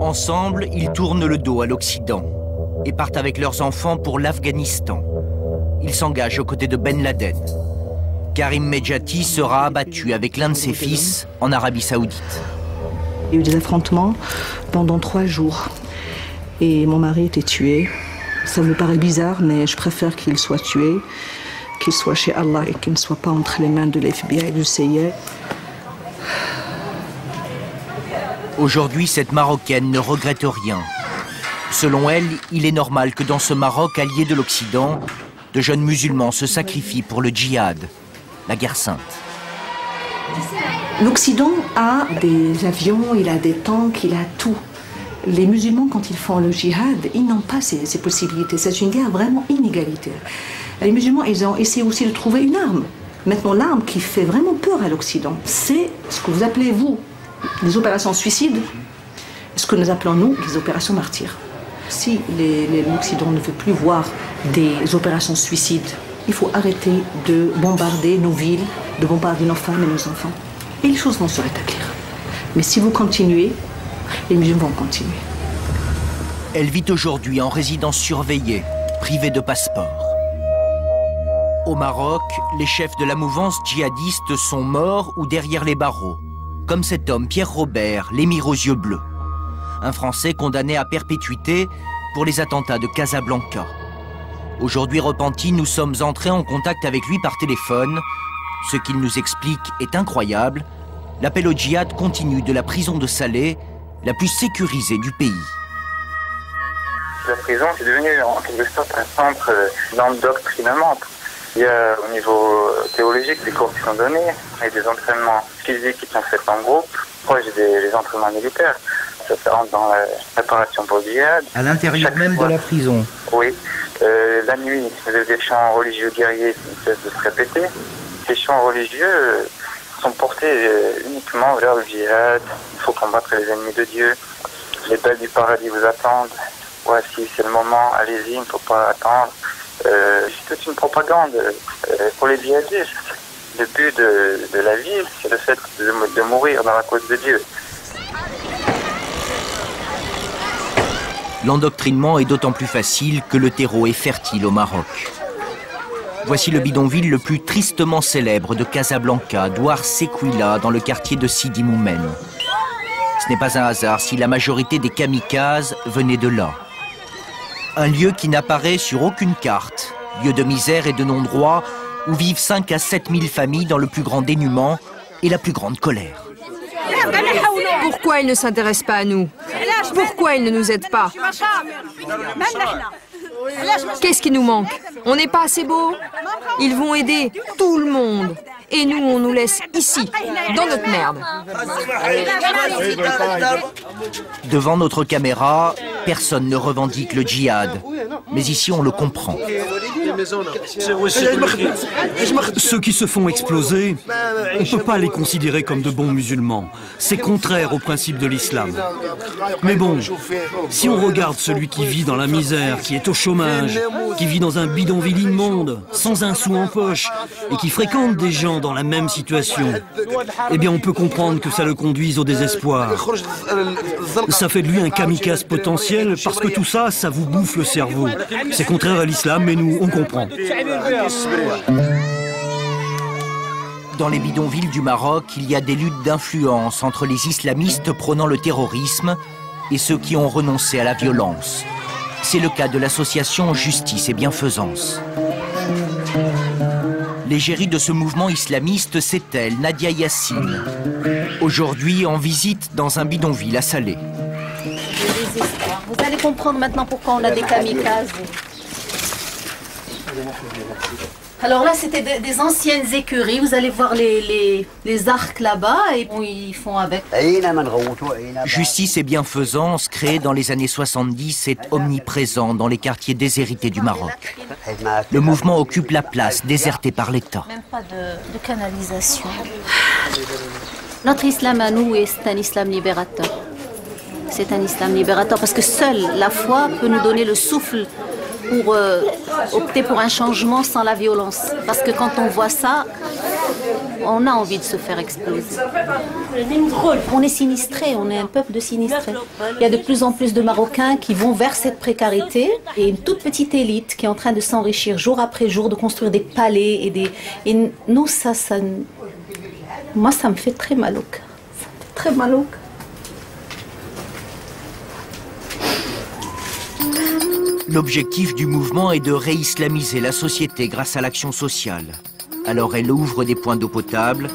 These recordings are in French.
Ensemble, ils tournent le dos à l'Occident et partent avec leurs enfants pour l'Afghanistan. Ils s'engagent aux côtés de Ben Laden. Karim Medjati sera abattu avec l'un de ses fils en Arabie Saoudite. Il y a eu des affrontements pendant 3 jours et mon mari était tué. Ça me paraît bizarre, mais je préfère qu'il soit tué, qu'il soit chez Allah et qu'il ne soit pas entre les mains de l'FBI et du CIA. Aujourd'hui, cette Marocaine ne regrette rien. Selon elle, il est normal que dans ce Maroc allié de l'Occident, de jeunes musulmans se sacrifient pour le djihad, la guerre sainte. L'Occident a des avions, il a des tanks, il a tout. Les musulmans, quand ils font le djihad, ils n'ont pas ces possibilités. C'est une guerre vraiment inégalitaire. Les musulmans, ils ont essayé aussi de trouver une arme. Maintenant, l'arme qui fait vraiment peur à l'Occident, c'est ce que vous appelez, vous, les opérations suicides, ce que nous appelons, nous, les opérations martyrs. Si l'Occident ne veut plus voir des opérations suicides, il faut arrêter de bombarder nos villes, de bombarder nos femmes et nos enfants. Et les choses vont se rétablir. Mais si vous continuez, les musulmans vont continuer. Elle vit aujourd'hui en résidence surveillée, privée de passeport. Au Maroc, les chefs de la mouvance djihadiste sont morts ou derrière les barreaux. Comme cet homme, Pierre Robert, l'émir aux yeux bleus. Un Français condamné à perpétuité pour les attentats de Casablanca. Aujourd'hui repenti, nous sommes entrés en contact avec lui par téléphone. Ce qu'il nous explique est incroyable. L'appel au djihad continue de la prison de Salé, la plus sécurisée du pays. La prison est devenue en quelque sorte un centre d'endoctrinement. Il y a au niveau théologique des cours qui sont donnés et des entraînements physiques qui sont faits en groupe, proches des entraînements militaires. Ça se rentre dans la préparation pour le djihad. À l'intérieur même de la prison? Oui. La nuit, vous avez des chants religieux guerriers qui ne cessent de se répéter. Ces chants religieux sont portés uniquement vers le djihad. Il faut combattre les ennemis de Dieu. Les belles du paradis vous attendent. Voici, c'est le moment, allez-y, il ne faut pas attendre. C'est toute une propagande pour les djihadistes. Le but de la vie, c'est le fait de mourir dans la cause de Dieu. L'endoctrinement est d'autant plus facile que le terreau est fertile au Maroc. Voici le bidonville le plus tristement célèbre de Casablanca, Douar Sequila, dans le quartier de Sidi Moumen. Ce n'est pas un hasard si la majorité des kamikazes venaient de là. Un lieu qui n'apparaît sur aucune carte, lieu de misère et de non-droit, où vivent 5 à 7 000 familles dans le plus grand dénuement et la plus grande colère. Pourquoi ils ne s'intéressent pas à nous? Pourquoi ils ne nous aident pas? Qu'est-ce qui nous manque? On n'est pas assez beau? Ils vont aider tout le monde. Et nous, on nous laisse ici, dans notre merde. Devant notre caméra, personne ne revendique le djihad. Mais ici, on le comprend. Ceux qui se font exploser, on ne peut pas les considérer comme de bons musulmans. C'est contraire au principe de l'islam. Mais bon, si on regarde celui qui vit dans la misère, qui est au chômage, qui vit dans un bidonville immonde, sans un sou en poche, et qui fréquente des gens dans la même situation, eh bien on peut comprendre que ça le conduise au désespoir. Ça fait de lui un kamikaze potentiel parce que tout ça, ça vous bouffe le cerveau. C'est contraire à l'islam, mais nous, on comprend. Dans les bidonvilles du Maroc, il y a des luttes d'influence entre les islamistes prônant le terrorisme et ceux qui ont renoncé à la violence. C'est le cas de l'association Justice et Bienfaisance. L'égérie de ce mouvement islamiste, c'est elle, Nadia Yassine. Aujourd'hui, en visite dans un bidonville à Salé. Vous allez comprendre maintenant pourquoi on a des kamikazes. Alors là, c'était des anciennes écuries. Vous allez voir les arcs là-bas et ils font avec. Justice et Bienfaisance, créée dans les années 70, est omniprésent dans les quartiers déshérités du Maroc. Le mouvement occupe la place, désertée par l'État. Même pas de canalisation. Notre islam à nous est un islam libérateur. C'est un islam libérateur parce que seule la foi peut nous donner le souffle pour opter pour un changement sans la violence. Parce que quand on voit ça, on a envie de se faire exploser. On est sinistrés, on est un peuple de sinistrés. Il y a de plus en plus de Marocains qui vont vers cette précarité et une toute petite élite qui est en train de s'enrichir jour après jour, de construire des palais et nous, moi, ça me fait très mal au cœur. Ça me fait très mal au cœur. L'objectif du mouvement est de réislamiser la société grâce à l'action sociale. Alors elle ouvre des points d'eau potable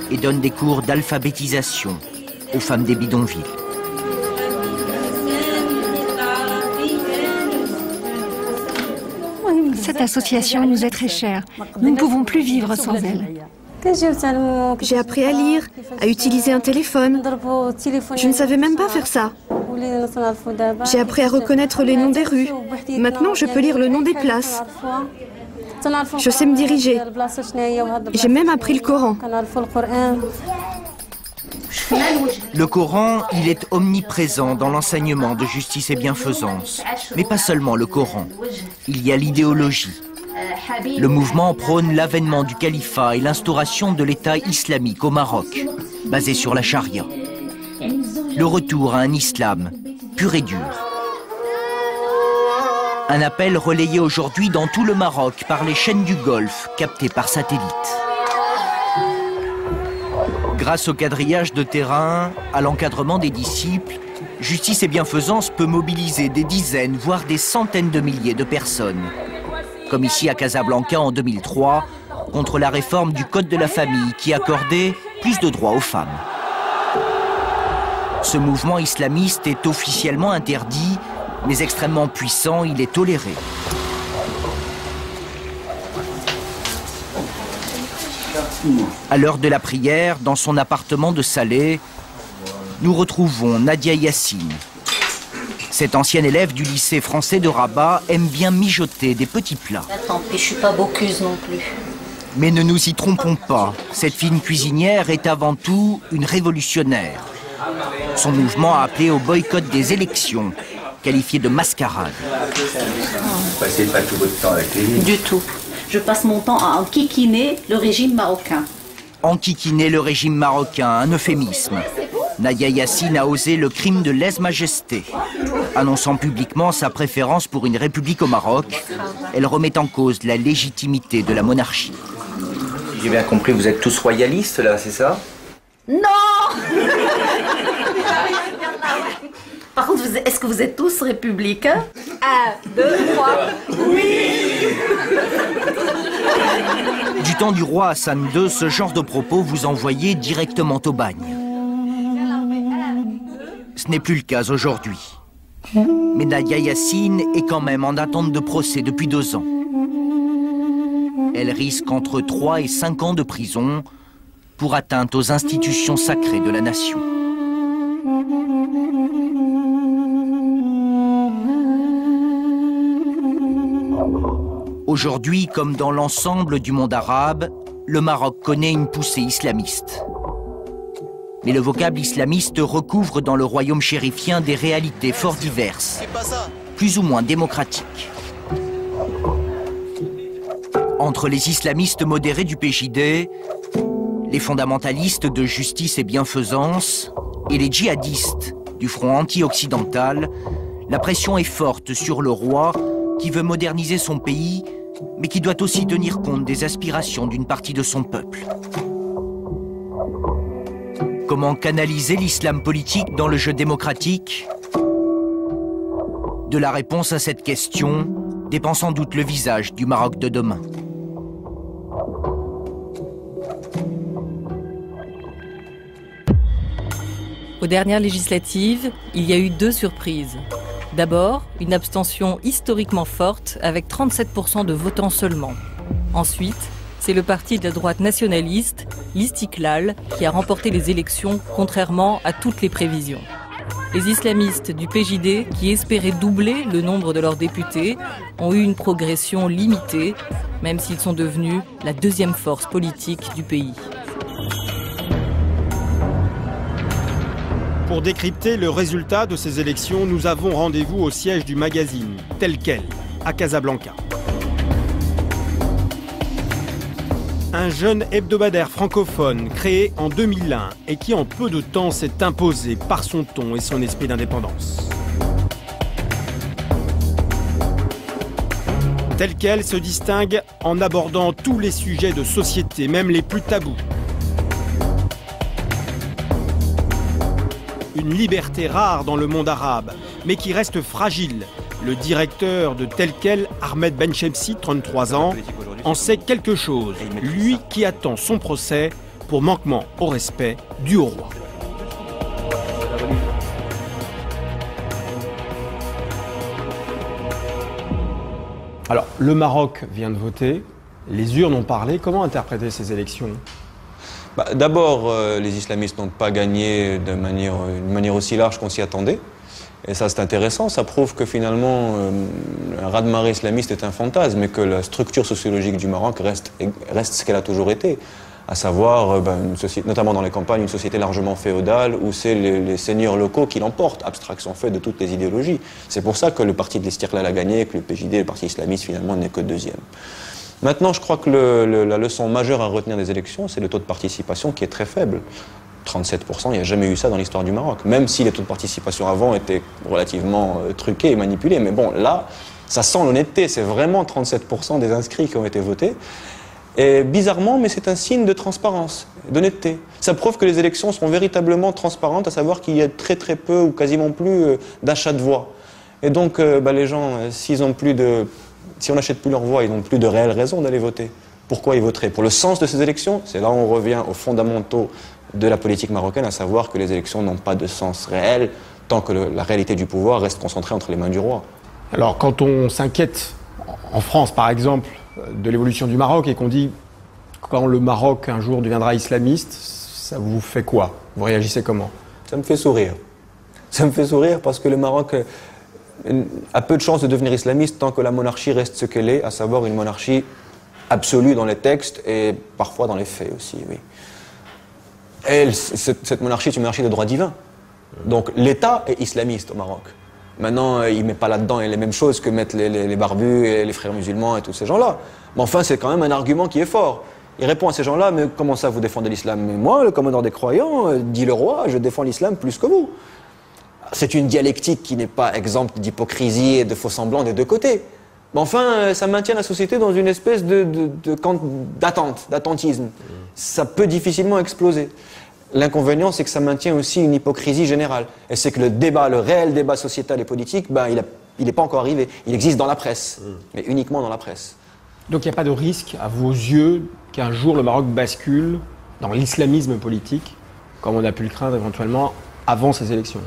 et donne des cours d'alphabétisation aux femmes des bidonvilles. Cette association nous est très chère. Nous ne pouvons plus vivre sans elle. J'ai appris à lire, à utiliser un téléphone. Je ne savais même pas faire ça. J'ai appris à reconnaître les noms des rues. Maintenant, je peux lire le nom des places. Je sais me diriger. J'ai même appris le Coran. Le Coran, il est omniprésent dans l'enseignement de justice et bienfaisance. Mais pas seulement le Coran. Il y a l'idéologie. Le mouvement prône l'avènement du califat et l'instauration de l'État islamique au Maroc, basé sur la charia. Le retour à un islam pur et dur. Un appel relayé aujourd'hui dans tout le Maroc par les chaînes du Golfe captées par satellite. Grâce au quadrillage de terrain, à l'encadrement des disciples, Justice et Bienfaisance peut mobiliser des dizaines, voire des centaines de milliers de personnes. Comme ici à Casablanca en 2003, contre la réforme du Code de la famille qui accordait plus de droits aux femmes. Ce mouvement islamiste est officiellement interdit, mais extrêmement puissant, il est toléré. À l'heure de la prière, dans son appartement de Salé, nous retrouvons Nadia Yassine. Cette ancienne élève du lycée français de Rabat aime bien mijoter des petits plats. Tant pis, je suis pas bocuse non plus. Mais ne nous y trompons pas, cette fine cuisinière est avant tout une révolutionnaire. Son mouvement a appelé au boycott des élections, qualifié de mascarade. Vous passez pas tout votre temps à la télé? Du tout. Je passe mon temps à enquiquiner le régime marocain. Enquiquiner le régime marocain, un euphémisme. Nadia Yassine a osé le crime de lèse-majesté. Annonçant publiquement sa préférence pour une république au Maroc, elle remet en cause la légitimité de la monarchie. J'ai bien compris, vous êtes tous royalistes là, c'est ça? Non. Par contre, est-ce que vous êtes tous républicains? 1, 2, 3, oui. Du temps du roi Hassan II, ce genre de propos vous envoyait directement au bagne. Ce n'est plus le cas aujourd'hui. Mais Nadia Yassine est quand même en attente de procès depuis 2 ans. Elle risque entre 3 et 5 ans de prison pour atteinte aux institutions sacrées de la nation. Aujourd'hui, comme dans l'ensemble du monde arabe, le Maroc connaît une poussée islamiste. Mais le vocable islamiste recouvre dans le royaume chérifien des réalités fort diverses, plus ou moins démocratiques. Entre les islamistes modérés du PJD, les fondamentalistes de justice et bienfaisance et les djihadistes du front anti-occidental, la pression est forte sur le roi qui veut moderniser son pays, mais qui doit aussi tenir compte des aspirations d'une partie de son peuple. Comment canaliser l'islam politique dans le jeu démocratique? De la réponse à cette question dépend sans doute le visage du Maroc de demain. Aux dernières législatives, il y a eu 2 surprises. D'abord, une abstention historiquement forte avec 37% de votants seulement. Ensuite, c'est le parti de la droite nationaliste, l'Istiklal, qui a remporté les élections contrairement à toutes les prévisions. Les islamistes du PJD, qui espéraient doubler le nombre de leurs députés, ont eu une progression limitée, même s'ils sont devenus la 2e force politique du pays. Pour décrypter le résultat de ces élections, nous avons rendez-vous au siège du magazine, tel quel, à Casablanca. Un jeune hebdomadaire francophone créé en 2001 et qui en peu de temps s'est imposé par son ton et son esprit d'indépendance. Tel quel se distingue en abordant tous les sujets de société, même les plus tabous. Une liberté rare dans le monde arabe, mais qui reste fragile. Le directeur de Tel quel, Ahmed Benchemsi, 33 ans, en sait quelque chose, lui qui attend son procès pour manquement au respect dû au roi. Alors, le Maroc vient de voter, les urnes ont parlé. Comment interpréter ces élections ? D'abord, les islamistes n'ont pas gagné d'une manière aussi large qu'on s'y attendait. Et ça, c'est intéressant. Ça prouve que finalement, un raz-de-marée islamiste est un fantasme et que la structure sociologique du Maroc reste ce qu'elle a toujours été. À savoir, notamment dans les campagnes, une société largement féodale où c'est les seigneurs locaux qui l'emportent, abstraction faite de toutes les idéologies. C'est pour ça que le parti de l'Istiqlal a gagné et que le PJD, le parti islamiste, finalement, n'est que deuxième. Maintenant, je crois que la leçon majeure à retenir des élections, c'est le taux de participation qui est très faible. 37%, il n'y a jamais eu ça dans l'histoire du Maroc. Même si les taux de participation avant étaient relativement truqués et manipulés. Mais bon, là, ça sent l'honnêteté. C'est vraiment 37% des inscrits qui ont été votés. Et bizarrement, mais c'est un signe de transparence, d'honnêteté. Ça prouve que les élections seront véritablement transparentes, à savoir qu'il y a très très peu ou quasiment plus d'achat de voix. Et donc, les gens, si on n'achète plus leur voix, ils n'ont plus de réelle raison d'aller voter. Pourquoi ils voteraient? Pour le sens de ces élections, c'est là où on revient aux fondamentaux de la politique marocaine, à savoir que les élections n'ont pas de sens réel tant que la réalité du pouvoir reste concentrée entre les mains du roi. Alors, quand on s'inquiète, en France par exemple, de l'évolution du Maroc et qu'on dit quand le Maroc un jour deviendra islamiste, ça vous fait quoi? Vous réagissez comment? Ça me fait sourire. Ça me fait sourire parce que le Maroc a peu de chances de devenir islamiste tant que la monarchie reste ce qu'elle est, à savoir une monarchie absolue dans les textes et parfois dans les faits aussi, oui. Et cette monarchie est une monarchie de droit divin. Donc l'État est islamiste au Maroc. Maintenant, il ne met pas là-dedans les mêmes choses que mettent les barbus et les frères musulmans et tous ces gens-là. Mais enfin, c'est quand même un argument qui est fort. Il répond à ces gens-là, mais comment ça vous défendez l'islam? Mais moi, le commandant des croyants, dit le roi, je défends l'islam plus que vous. C'est une dialectique qui n'est pas exempte d'hypocrisie et de faux-semblants des deux côtés. Mais enfin, ça maintient la société dans une espèce d'attentisme. Ça peut difficilement exploser. L'inconvénient, c'est que ça maintient aussi une hypocrisie générale. Et c'est que le réel débat sociétal et politique, il n'est pas encore arrivé. Il existe dans la presse, mais uniquement dans la presse. Donc il n'y a pas de risque, à vos yeux, qu'un jour le Maroc bascule dans l'islamisme politique, comme on a pu le craindre éventuellement avant ces élections?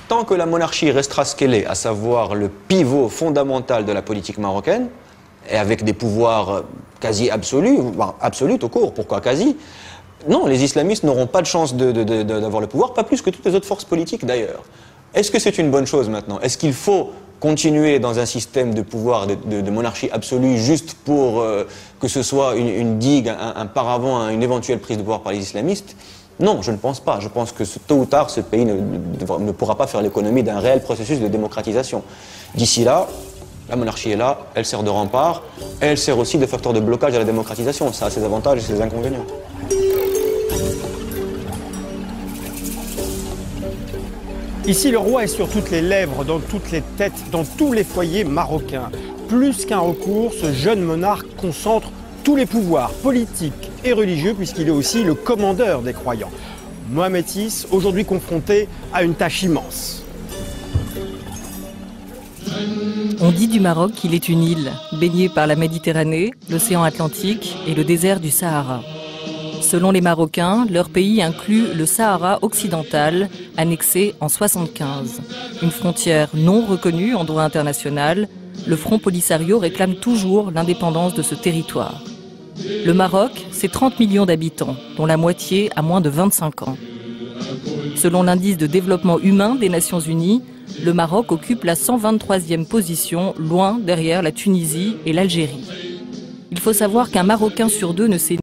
Tant que la monarchie restera ce qu'elle est, à savoir le pivot fondamental de la politique marocaine, et avec des pouvoirs quasi absolus, absolus tout court, pourquoi quasi? Non, les islamistes n'auront pas de chance d'avoir le pouvoir, pas plus que toutes les autres forces politiques d'ailleurs. Est-ce que c'est une bonne chose maintenant? Est-ce qu'il faut continuer dans un système de pouvoir, de monarchie absolue, juste pour que ce soit une digue, un paravent à une éventuelle prise de pouvoir par les islamistes? Non, je ne pense pas. Je pense que tôt ou tard, ce pays ne pourra pas faire l'économie d'un réel processus de démocratisation. D'ici là, la monarchie est là, elle sert de rempart, et elle sert aussi de facteur de blocage à la démocratisation. Ça a ses avantages et ses inconvénients. Ici, le roi est sur toutes les lèvres, dans toutes les têtes, dans tous les foyers marocains. Plus qu'un recours, ce jeune monarque concentre tous les pouvoirs politiques et religieux, puisqu'il est aussi le commandeur des croyants. Mohamed VI, aujourd'hui confronté à une tâche immense. On dit du Maroc qu'il est une île, baignée par la Méditerranée, l'océan Atlantique et le désert du Sahara. Selon les Marocains, leur pays inclut le Sahara occidental, annexé en 1975. Une frontière non reconnue en droit international, le Front Polisario réclame toujours l'indépendance de ce territoire. Le Maroc, c'est 30 millions d'habitants, dont la moitié a moins de 25 ans. Selon l'indice de développement humain des Nations Unies, le Maroc occupe la 123e position, loin derrière la Tunisie et l'Algérie. Il faut savoir qu'un Marocain sur deux ne sait